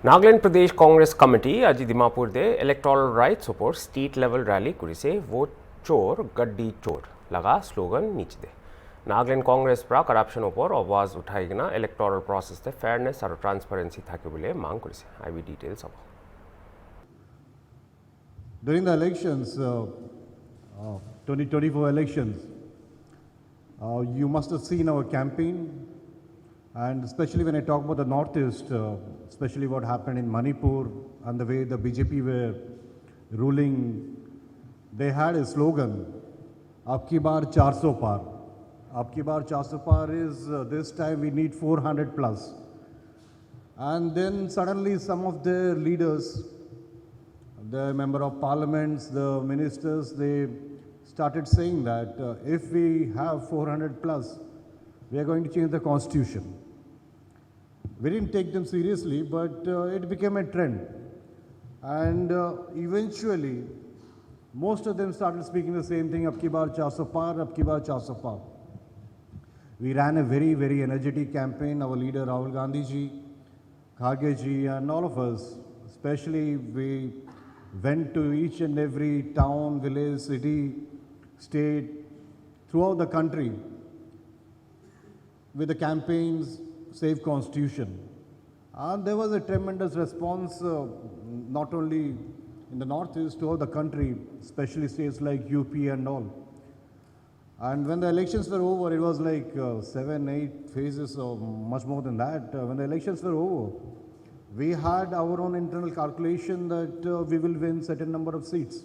Nagaland Pradesh Congress Committee আজি Dimapur de electoral rights উপর state level rally করেছে vote chor Gaddi chor লাগা slogan নিচে দে Nagaland Congress pra corruption উপর আওয়াজ উঠাই কিনা electoral process তে fairness আর transparency থাকে বলে মাং করেছে IB details अब During the elections 2024 elections you must have seen our campaign. And especially when I talk about the Northeast, especially what happened in Manipur and the way the BJP were ruling, they had a slogan, Abki Baar 400 Par. Abki Baar 400 Par is this time we need 400 plus. And then suddenly some of their leaders, the member of parliaments, the ministers, they started saying that if we have 400 plus, we are going to change the constitution. We didn't take them seriously, but it became a trend. And eventually, most of them started speaking the same thing, Abki Baar 400 Par, Abki Baar 400 Par. We ran a very, very energetic campaign. Our leader, Rahul Gandhi ji, Kharge ji, and all of us, especially we went to each and every town, village, city, state, throughout the country, with the campaigns, Save Constitution. And there was a tremendous response, not only in the Northeast, throughout the country, especially states like UP and all. And when the elections were over, it was like 7, 8 phases or much more than that. When the elections were over, we had our own internal calculation that we will win certain number of seats.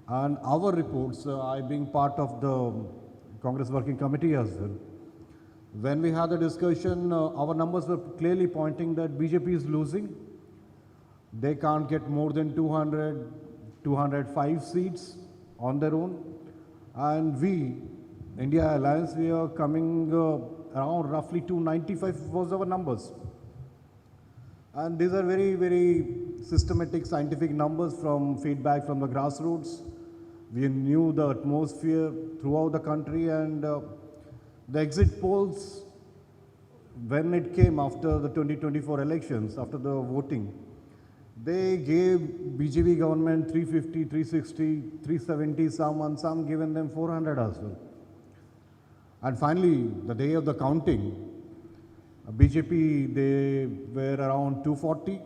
And our reports, I being part of the Congress Working Committee as well, when we had the discussion, our numbers were clearly pointing that BJP is losing. They can't get more than 200, 205 seats on their own. And we, India Alliance, we are coming around roughly 295 was our numbers. And these are very, very systematic scientific numbers from feedback from the grassroots. We knew the atmosphere throughout the country, and the exit polls, when it came after the 2024 elections, after the voting, they gave BJP government 350, 360, 370, some, and some given them 400 as well. And finally, the day of the counting, BJP, they were around 240,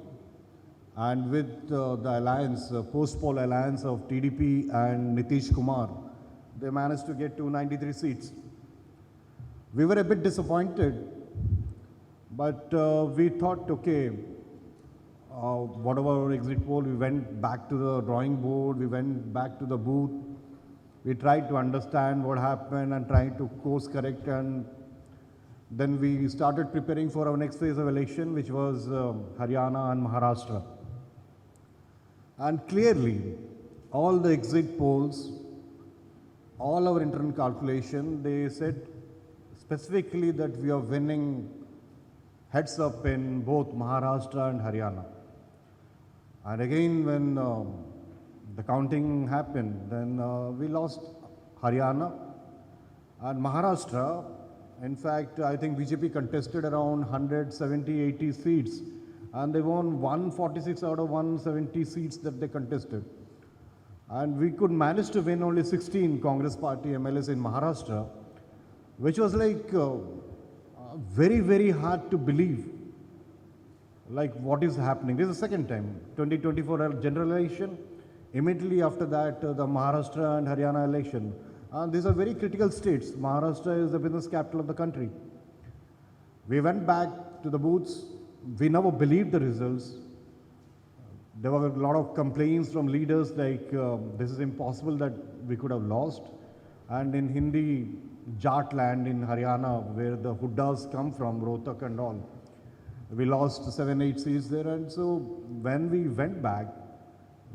and with the alliance, post-poll alliance of TDP and Nitish Kumar, they managed to get 293 seats. We were a bit disappointed, but we thought, okay, whatever our exit poll, we went back to the drawing board, we went back to the booth, we tried to understand what happened and tried to course correct, and then we started preparing for our next phase of election, which was Haryana and Maharashtra. And clearly, all the exit polls, all our internal calculation, they said specifically that we are winning heads up in both Maharashtra and Haryana. And again, when the counting happened, then we lost Haryana and Maharashtra. In fact, I think BJP contested around 170, 80 seats, and they won 146 out of 170 seats that they contested. And we could manage to win only 16 Congress party MLAs in Maharashtra, which was like very, very hard to believe. Like, what is happening? This is the second time, 2024 general election. Immediately after that, the Maharashtra and Haryana election. And these are very critical states. Maharashtra is the business capital of the country. We went back to the booths. We never believed the results. There were a lot of complaints from leaders like, this is impossible that we could have lost. And in Hindi, Jat land in Haryana, where the Huddas come from, Rohtak and all, we lost 7, 8 seats there. And so when we went back,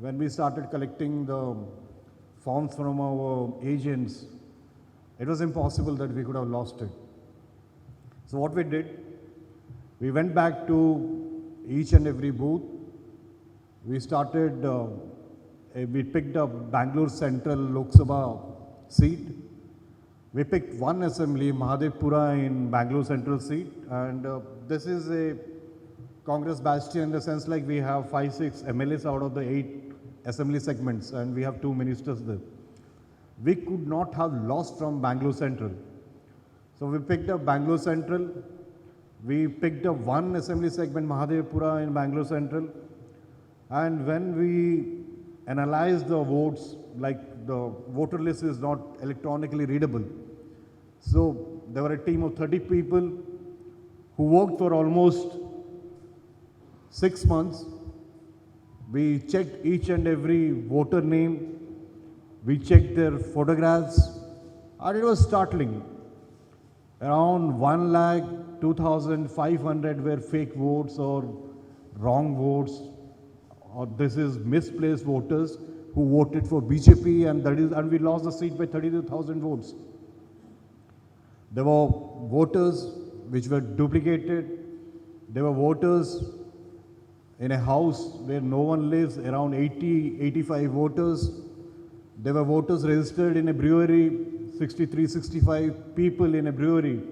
when we started collecting the forms from our agents, it was impossible that we could have lost it. So what we did, we went back to each and every booth. We started, we picked up Bangalore Central Lok Sabha seat. We picked one assembly, Mahadevpura in Bangalore Central seat, and this is a Congress bastion in the sense like we have 5-6 MLAs out of the 8 assembly segments and we have 2 ministers there. We could not have lost from Bangalore Central. So we picked up Bangalore Central. We picked up one assembly segment, Mahadevpura in Bangalore Central. And when we analyzed the votes, like the voter list is not electronically readable. So there were a team of 30 people who worked for almost 6 months. We checked each and every voter name. We checked their photographs, and it was startling. Around 1,02,500 were fake votes or wrong votes, or this is misplaced voters who voted for BJP, and we lost the seat by 32,000 votes. There were voters which were duplicated. There were voters in a house where no one lives, around 80, 85 voters. There were voters registered in a brewery, 63, 65 people in a brewery.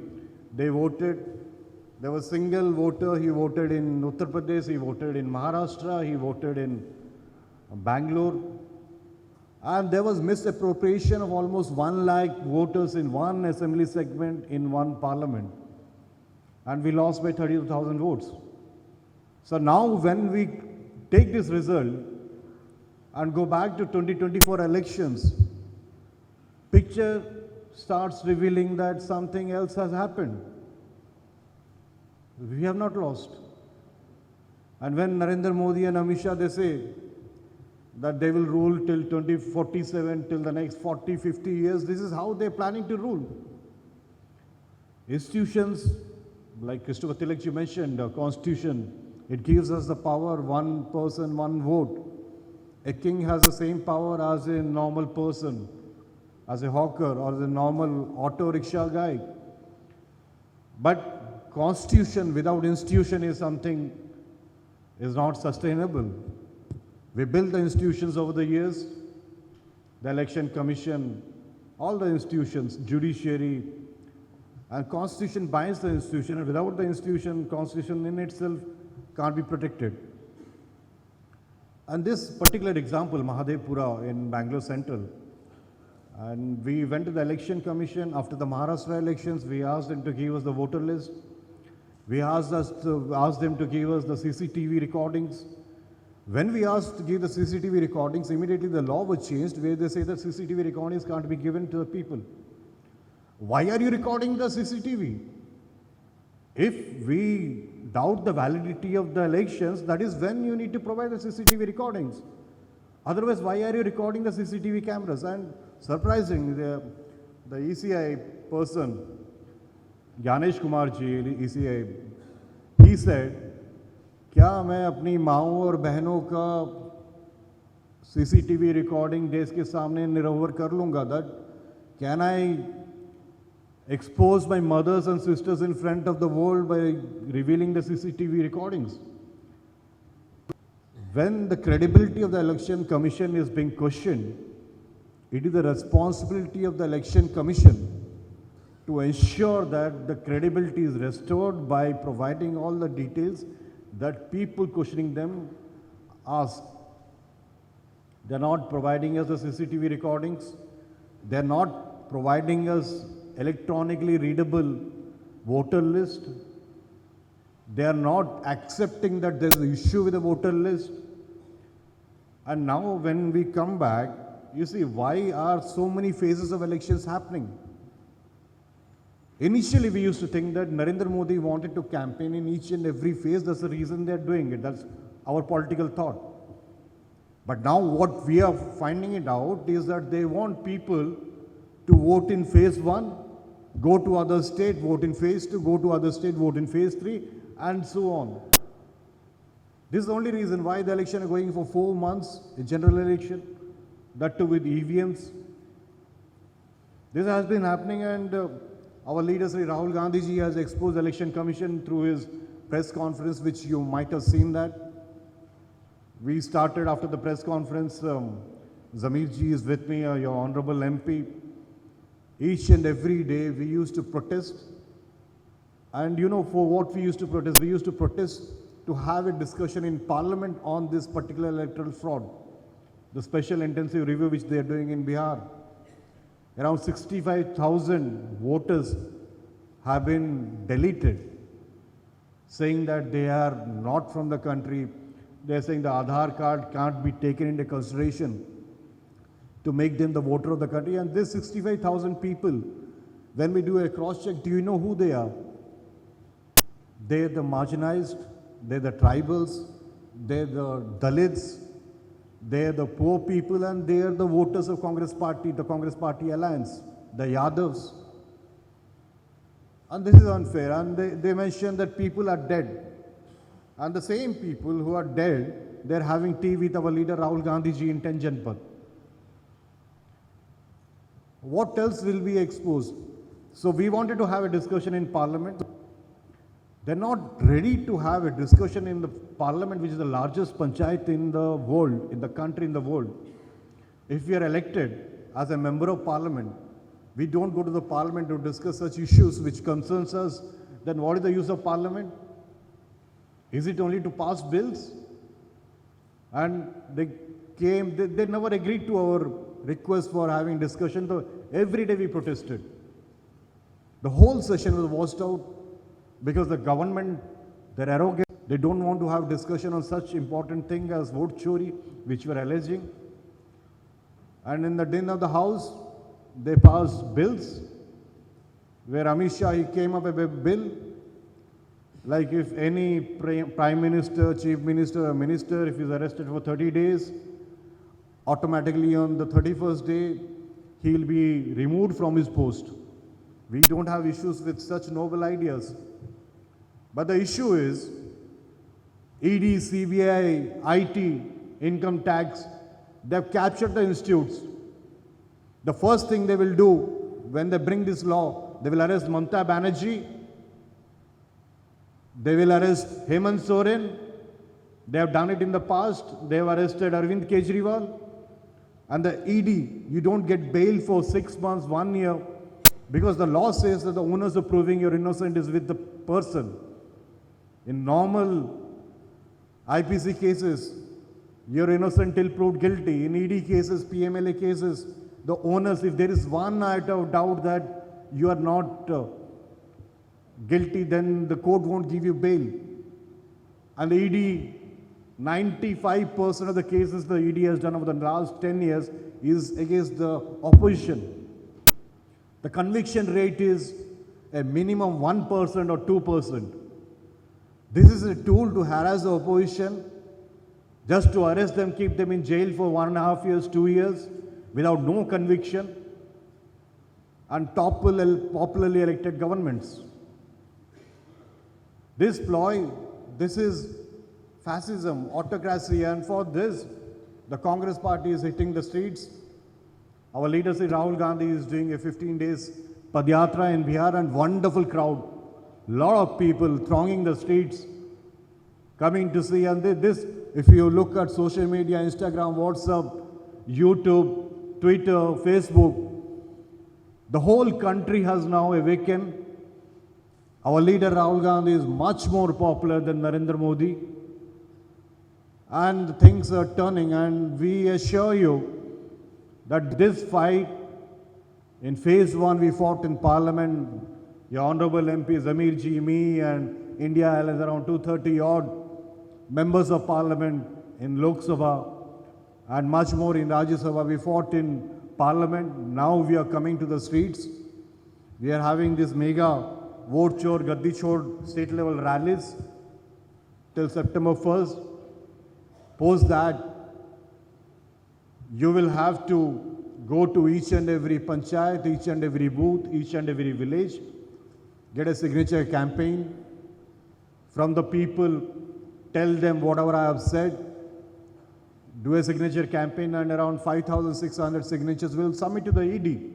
They voted. There was a single voter, he voted in Uttar Pradesh, he voted in Maharashtra, he voted in Bangalore. And there was misappropriation of almost 1 lakh voters in one assembly segment in one parliament. And we lost by 32,000 votes. So now when we take this result and go back to 2024 elections, picture starts revealing that something else has happened. We have not lost. And when Narendra Modi and Amit Shah, they say that they will rule till 2047, till the next 40, 50 years, this is how they're planning to rule. Institutions, like Christopher Tilak, you mentioned, the Constitution, it gives us the power, one person, one vote. A king has the same power as a normal person, as a hawker or as a normal auto rickshaw guy. But Constitution without institution is something is not sustainable. We built the institutions over the years, the Election Commission, all the institutions, judiciary, and Constitution binds the institution, and without the institution, Constitution in itself can't be protected. And this particular example, Mahadevpura in Bangalore Central, and we went to the Election Commission after the Maharashtra elections. We asked them to give us the voter list. We asked them to give us the CCTV recordings. When we asked to give the CCTV recordings, immediately the law was changed where they say that CCTV recordings can't be given to the people. Why are you recording the CCTV? If we doubt the validity of the elections, that is when you need to provide the CCTV recordings. Otherwise, why are you recording the CCTV cameras? And surprising, the ECI person, Gyanesh Kumar ji, ECI, he said, क्या मैं अपनी माँओं और बहनों का CCTV recording देश के सामने निरहुवर कर लूँगा? That can I expose my mothers and sisters in front of the world by revealing the CCTV recordings? When the credibility of the Election Commission is being questioned, it is the responsibility of the Election Commission to ensure that the credibility is restored by providing all the details that people questioning them ask. They're not providing us the CCTV recordings. They're not providing us electronically readable voter list. They are not accepting that there's an issue with the voter list. And now when we come back, you see, why are so many phases of elections happening? Initially, we used to think that Narendra Modi wanted to campaign in each and every phase. That's the reason they're doing it. That's our political thought. But now what we are finding it out is that they want people to vote in phase 1, go to other state, vote in phase 2, go to other state, vote in phase 3, and so on. This is the only reason why the election is going for 4 months, a general election, that too with EVMs. This has been happening, and our leader, Sri Rahul Gandhi ji, has exposed the Election Commission through his press conference, which you might have seen that. We started after the press conference, Zamir ji is with me, your Honorable MP. Each and every day we used to protest. And you know, for what we used to protest? We used to protest to have a discussion in Parliament on this particular electoral fraud, the special intensive review which they are doing in Bihar. Around 65,000 voters have been deleted, saying that they are not from the country. They are saying the Aadhaar card can't be taken into consideration to make them the voter of the country. And this 65,000 people, when we do a cross-check, do you know who they are? They are the marginalized, they are the tribals, they are the Dalits, they are the poor people, and they are the voters of Congress Party, the Congress Party alliance, the Yadavs. And this is unfair. And they mention that people are dead. And the same people who are dead, they are having tea with our leader Rahul Gandhi ji in 10 Janpad. What else will be exposed? So we wanted to have a discussion in Parliament. They're not ready to have a discussion in the Parliament, which is the largest panchayat in the world, in the country, in the world. If we are elected as a member of Parliament, we don't go to the Parliament to discuss such issues which concerns us, then what is the use of Parliament? Is it only to pass bills? And they never agreed to our request for having discussion. So every day we protested. The whole session was washed out because the government, they're arrogant. They don't want to have discussion on such important thing as vote chori, which we're alleging. And in the din of the House, they passed bills where Amit Shah, he came up with a bill like if any Prime Minister, Chief Minister or Minister, if he's arrested for 30 days, automatically on the 31st day, he'll be removed from his post. We don't have issues with such noble ideas. But the issue is ED, CBI, IT, income tax, they've captured the institutes. The first thing they will do when they bring this law, they will arrest Mamata Banerjee, they will arrest Hemant Soren, they have done it in the past, they have arrested Arvind Kejriwal, and the ED, you don't get bail for 6 months, 1 year, because the law says that the onus of proving you're innocent is with the person. In normal IPC cases, you're innocent till proved guilty. In ED cases, PMLA cases, the onus, if there is one iota of doubt that you are not guilty, then the court won't give you bail. And the ED, 95% of the cases the ED has done over the last 10 years is against the opposition. The conviction rate is a minimum 1% or 2%. This is a tool to harass the opposition, just to arrest them, keep them in jail for 1.5 years, 2 years, without no conviction, and topple popularly elected governments. This ploy, this is fascism, autocracy, and for this, the Congress Party is hitting the streets. Our leader, Sri Rahul Gandhi, is doing a 15 days Padyatra in Bihar, and wonderful crowd. Lot of people thronging the streets, coming to see. And this, if you look at social media, Instagram, WhatsApp, YouTube, Twitter, Facebook, the whole country has now awakened. Our leader Rahul Gandhi is much more popular than Narendra Modi. And things are turning, and we assure you that this fight, in phase 1 we fought in Parliament, your Honorable MP Zamir ji, me, and India has around 230 odd members of Parliament in Lok Sabha and much more in Rajya Sabha. We fought in Parliament. Now we are coming to the streets. We are having this mega vote Chor, Gaddi Chhod state level rallies till September 1st. Post that, you will have to go to each and every panchayat, each and every booth, each and every village, get a signature campaign from the people, tell them whatever I have said, do a signature campaign, and around 5,600 signatures will submit to the ED.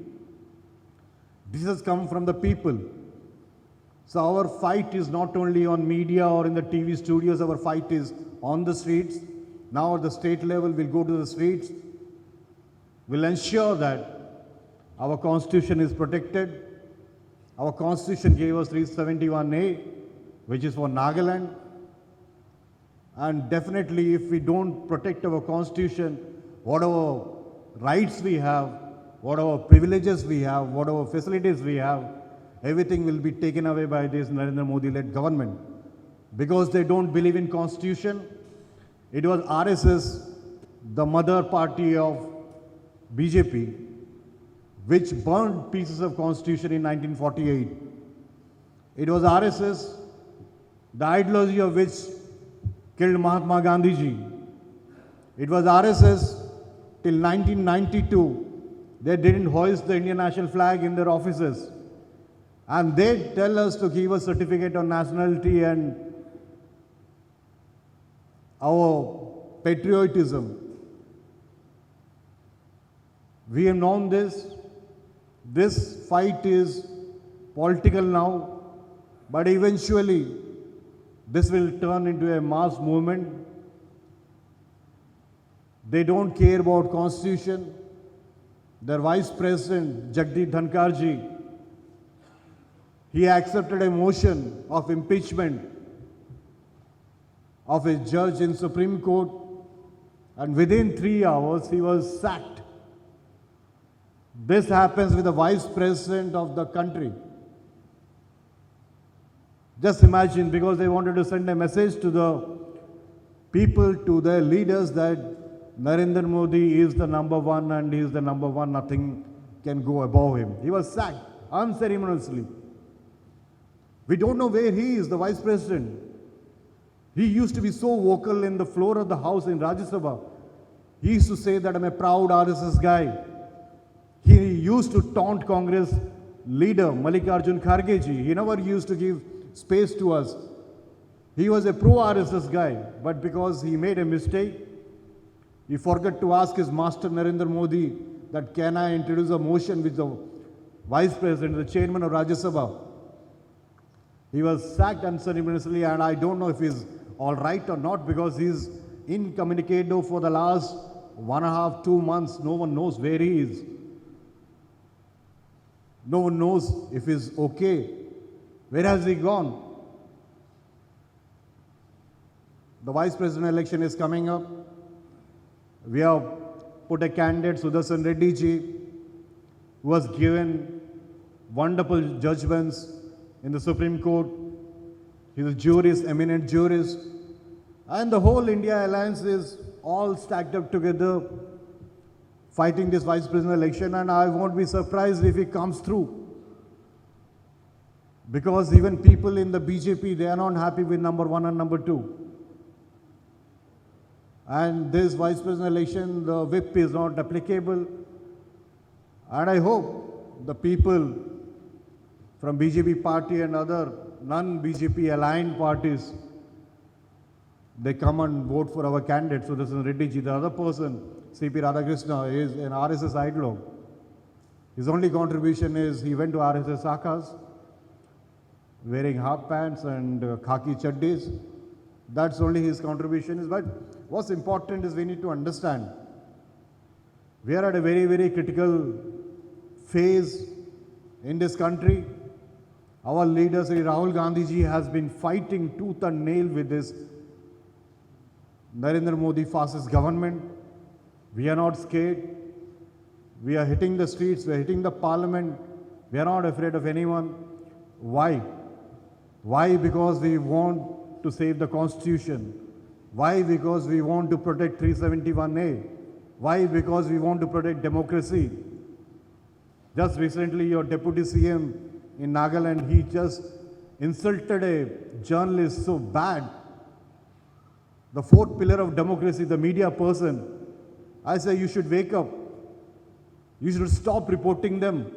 This has come from the people. So our fight is not only on media or in the TV studios, our fight is on the streets. Now at the state level, we'll go to the streets. We'll ensure that our constitution is protected. Our constitution gave us 371A, which is for Nagaland. And definitely, if we don't protect our constitution, whatever rights we have, whatever privileges we have, whatever facilities we have, everything will be taken away by this Narendra Modi-led government. Because they don't believe in constitution, it was RSS, the mother party of BJP, which burned pieces of constitution in 1948. It was RSS, the ideology of which killed Mahatma Gandhi ji. It was RSS till 1992. They didn't hoist the Indian national flag in their offices. And they tell us to give a certificate on nationality and our patriotism. We have known this. This fight is political now, but eventually this will turn into a mass movement. They don't care about constitution. Their vice president, Jagdeep Dhankarji, he accepted a motion of impeachment of a judge in Supreme Court, and within 3 hours he was sacked. This happens with the vice president of the country. Just imagine, because they wanted to send a message to the people, to their leaders, that Narendra Modi is the number one and he is the number one, nothing can go above him. He was sacked unceremoniously. We don't know where he is, the vice president. He used to be so vocal in the floor of the house in Rajya Sabha. He used to say that I'm a proud RSS guy. He used to taunt Congress leader Mallikarjun Kharge ji. He never used to give space to us. He was a pro-RSS guy, but because he made a mistake, he forgot to ask his master Narendra Modi that can I introduce a motion with the vice president, the chairman of Rajya Sabha. He was sacked unceremoniously, and I don't know if he's all right or not, because he's incommunicado for the last 1.5, 2 months. No one knows where he is. No one knows if he's okay. Where has he gone? The vice president election is coming up. We have put a candidate, Sudarshan Reddy ji, who was given wonderful judgments in the Supreme Court. He's a jurist, eminent jurist. And the whole India alliance is all stacked up together fighting this vice president election, and I won't be surprised if he comes through. Because even people in the BJP, they are not happy with number 1 and number 2. And this vice president election, the whip is not applicable. And I hope the people from BJP party and other non-BJP aligned parties, they come and vote for our candidate. So this is Reddy ji. The other person, C.P. Radhakrishna, is an RSS ideologue. His only contribution is he went to RSS Shakhas, wearing half pants and khaki chaddis. That's only his contribution is. But what's important is we need to understand we are at a very, very critical phase in this country. Our leader, Sri Rahul Gandhi ji, has been fighting tooth and nail with this Narendra Modi fascist government. We are not scared. We are hitting the streets, we are hitting the parliament. We are not afraid of anyone. Why? Why? Because we want to save the constitution. Why? Because we want to protect 371A. Why? Because we want to protect democracy. Just recently, your deputy CM in Nagaland, he just insulted a journalist so bad. The fourth pillar of democracy, the media person. I say you should wake up. You should stop reporting them.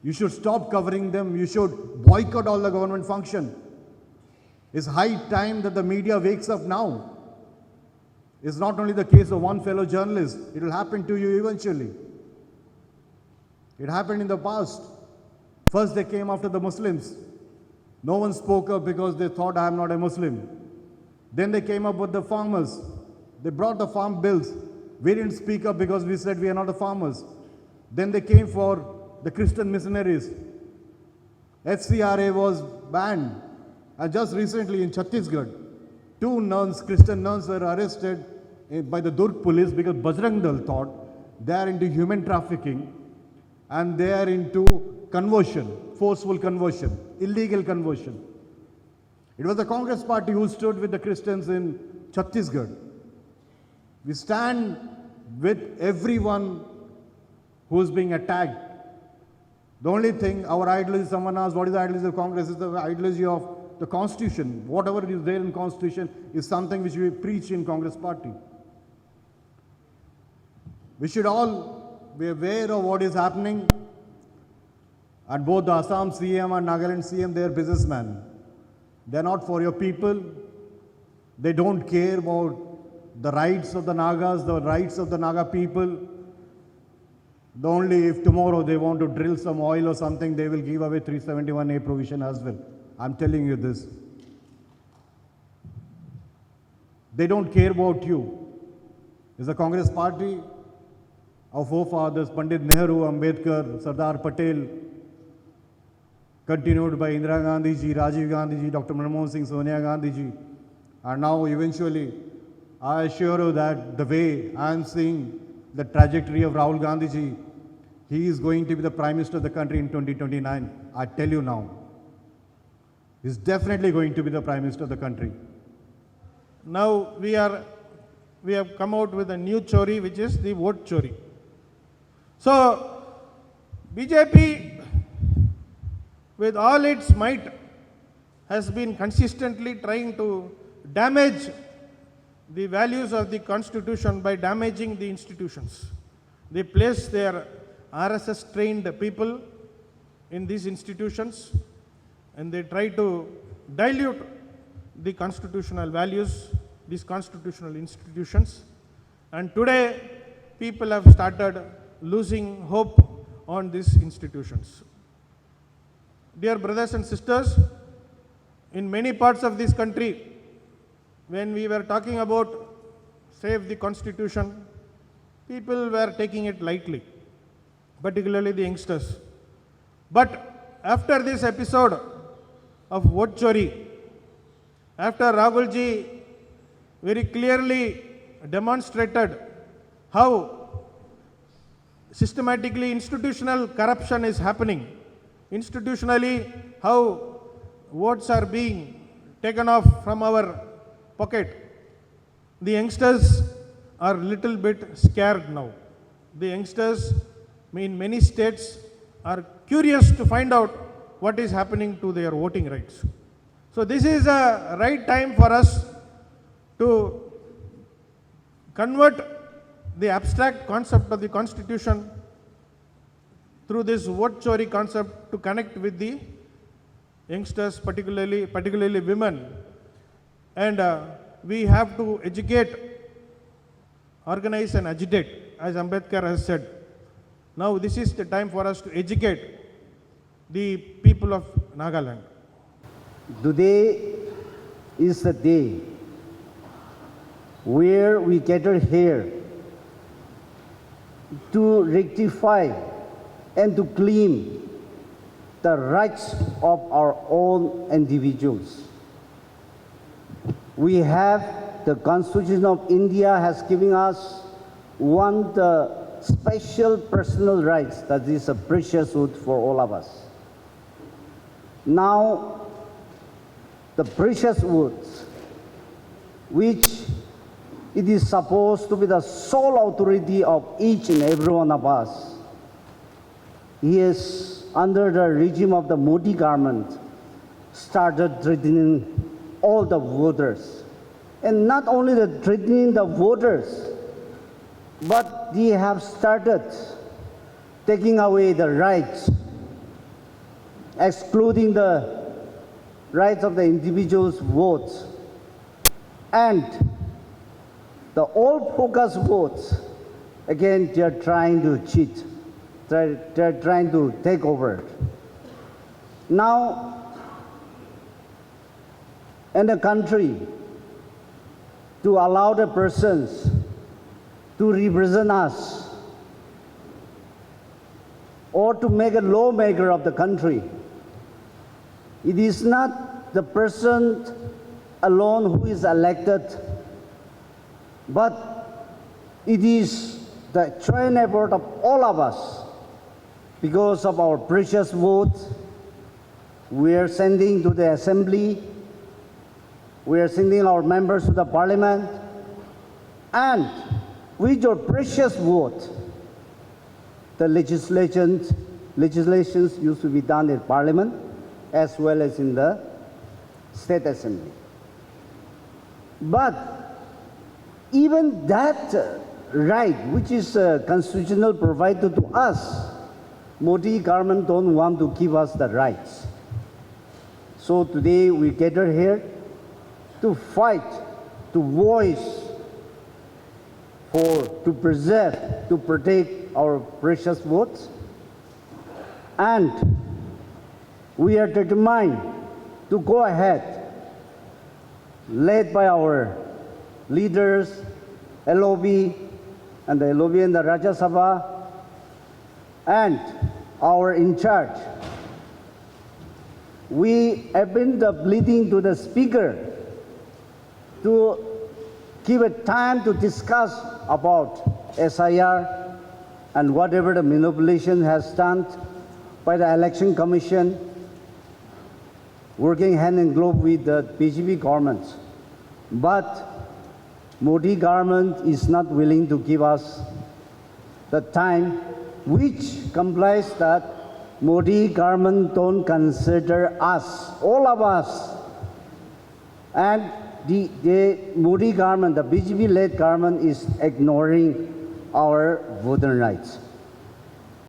You should stop covering them. You should boycott all the government function. It's high time that the media wakes up now. It's not only the case of one fellow journalist. It will happen to you eventually. It happened in the past. First they came after the Muslims. No one spoke up because they thought I am not a Muslim. Then they came up with the farmers. They brought the farm bills. We didn't speak up because we said we are not the farmers. Then they came for the Christian missionaries. FCRA was banned. And just recently in Chhattisgarh, two nuns, Christian nuns, were arrested by the Durg police because Bajrang Dal thought they are into human trafficking and they are into conversion, forceful conversion, illegal conversion. It was the Congress party who stood with the Christians in Chhattisgarh. We stand with everyone who is being attacked. The only thing, our ideology, someone asked, what is the ideology of Congress? Is the ideology of the Constitution. Whatever is there in Constitution is something which we preach in Congress party. We should all be aware of what is happening. And both the Assam CM and Nagaland CM, they are businessmen. They are not for your people. They don't care about the rights of the Nagas, the rights of the Naga people. The only if tomorrow they want to drill some oil or something, they will give away 371A provision as well. I'm telling you this. They don't care about you. It's a Congress party. Our forefathers, Pandit Nehru, Ambedkar, Sardar Patel, continued by Indira Gandhi ji, Rajiv Gandhi ji, Dr. Manmohan Singh, Sonia Gandhi ji. And now eventually, I assure you that the way I am seeing the trajectory of Rahul Gandhi ji, he is going to be the Prime Minister of the country in 2029. I tell you now. He's definitely going to be the Prime Minister of the country. Now we have come out with a new chori, which is the vote chori. So BJP, with all its might, has been consistently trying to damage the values of the Constitution by damaging the institutions. They place their RSS-trained people in these institutions, and they try to dilute the constitutional values, these constitutional institutions. And today, people have started losing hope on these institutions. Dear brothers and sisters, in many parts of this country, when we were talking about save the Constitution, people were taking it lightly, particularly the youngsters. But after this episode of vote chori, after Rahul ji very clearly demonstrated how systematically institutional corruption is happening, institutionally how votes are being taken off from our pocket, the youngsters are little bit scared now. The youngsters in many states are curious to find out what is happening to their voting rights. So this is a right time for us to convert the abstract concept of the Constitution through this vote chori concept to connect with the youngsters, particularly women. And we have to educate, organize and agitate, as Ambedkar has said. Now this is the time for us to educate the people of Nagaland. Today is the day where we gather here to rectify and to claim the rights of our own individuals. We have the Constitution of India has given us one the special personal rights that is a precious wood for all of us. Now, the precious woods, which it is supposed to be the sole authority of each and every one of us, is under the regime of the Modi government started threatening all the voters. And not only the threatening the voters, but they have started taking away the rights, excluding the rights of the individual's votes, and the all focus votes, again, they are trying to cheat. They're trying to take over. Now, in the country, to allow the persons to represent us or to make a lawmaker of the country, it is not the person alone who is elected, but it is the joint effort of all of us. Because of our precious vote, we are sending to the Assembly, we are sending our members to the Parliament, and with your precious vote, the legislations used to be done in Parliament as well as in the State Assembly. But even that right, which is constitutional provided to us, Modi government don't want to give us the rights. So today we gather here to fight, to voice to preserve, to protect our precious votes. And we are determined to go ahead, led by our leaders, LOB, and the LOB and the Rajya Sabha, and our in charge. We have been pleading to the Speaker to give a time to discuss about SIR and whatever the manipulation has done by the Election Commission, working hand in glove with the BJP government. But Modi government is not willing to give us the time, which complies that Modi government don't consider us, all of us. And the Modi government, the BJP-led government is ignoring our voting rights.